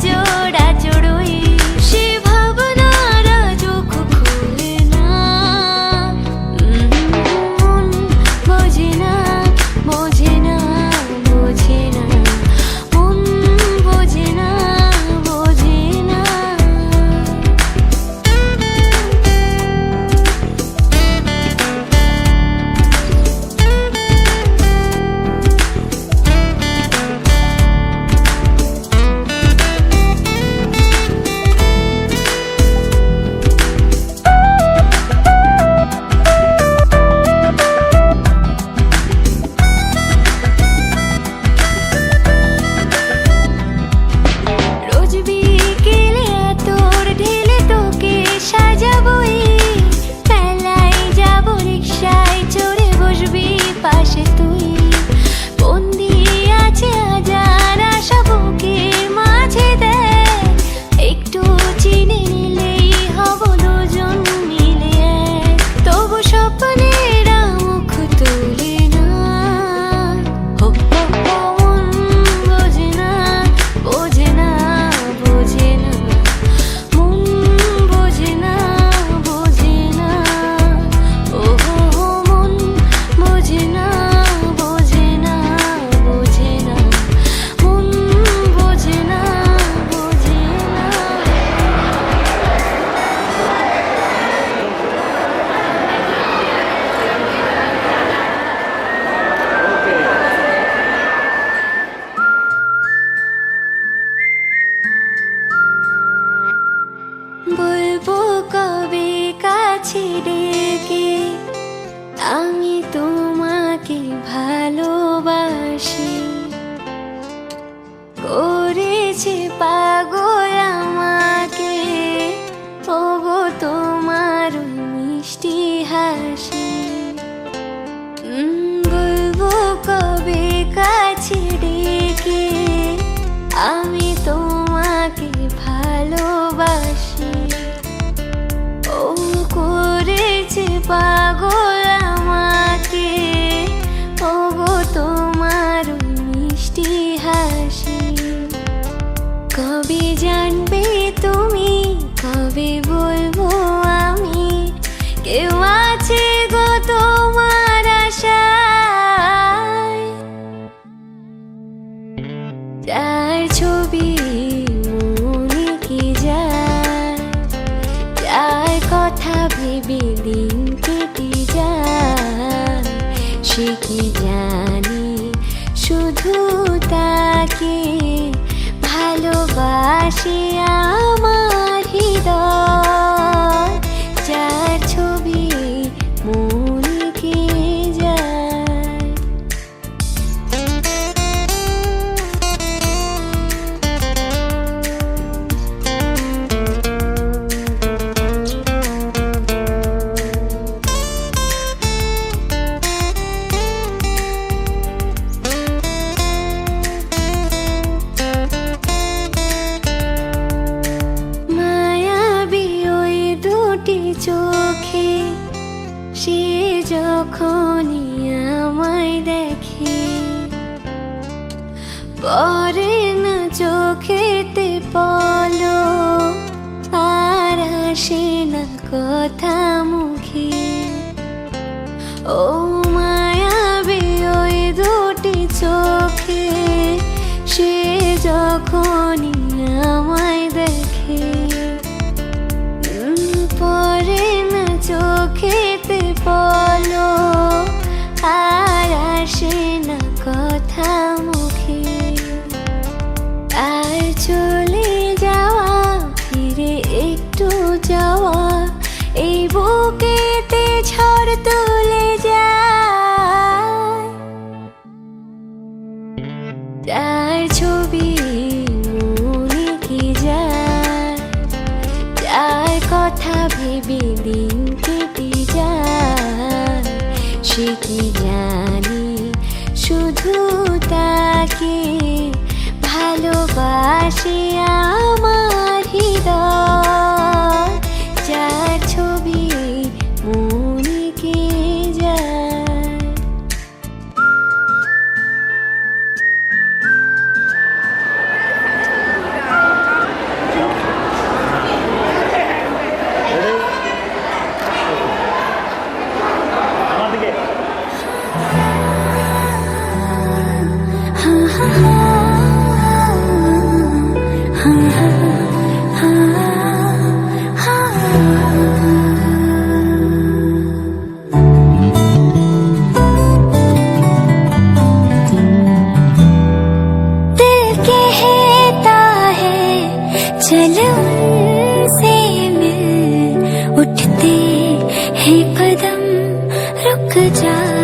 জোড়া জোড়ই সে ভাবনারা চোখ খুলে না। মন বোঝে না, বোঝে না, বোঝে না, মন বোঝে না, বোঝে না। রোজ বিকেলে তোর ঢেলে তোকে সাজাবই, মেলায় যাবো রিকশায় চড়ে বসবি পাশে তুই। বন্দি আছে হাজার আশা বুকের মাঝে দেয়, একটু চিনে নিলেই হব দুজন মিলে এক। তবু স্বপ্নেরা মুখ তুলে না। হো হো হো, মন বোঝে না, বোঝে না, বোঝে না, মন বোঝে না, বোঝে না। ও হো হো, মন বোঝে না, বোঝে না, বোঝে না, মন বোঝে না, বোঝে না। বলবো কবে কাছে ডেকে আমি তোমাকে ভালোবাসি, করেছে পাগল আমাকে ওগো তোমার ওই মিষ্টি হাসি। বলবো কবে কাছে ডেকে আমি তোমাকে ভালোবাসি, ও করেছে পাগল আমাকে ওগো তোমার ওই মিষ্টি হাসি। কবে জানবে তুমি, কবে বলবো আমি, কেউ আছে গো তোমার আশায়। যার ছবি মনে কি যায়, যার কথা ভেবে দিন কেটে যায়, সে কি জানে শুধু তাকে ভালোবাসি আমার হৃদয়। যার ছবি মনে কি যায়। মায়াবী ওই দুটি চোখে সে যখনই আমায় দেখে, পরে না চোখেতে পলক, আর আসে না কথা মুখে। ও মায়াবী ওই দুটি চোখে সে যখনই আমায় দেখে, পরে না চোখেতে পলক, আর আসে না কথা মুখে। আর চলে যাওয়া, ফিরে একটু যাওয়া, এই বুকেতে ঝড় তুলে যায়। যার ছবি মনে কি যায়, যার কথা ভেবে দিন কেটে যায়, সে কি জানে শুধু তাকে ভালোবাসি আমার হৃদয়। যার ছবি মনে কি যায়। दिल कहता है चल उनसे मिल, उठते हैं कदम रुक जा।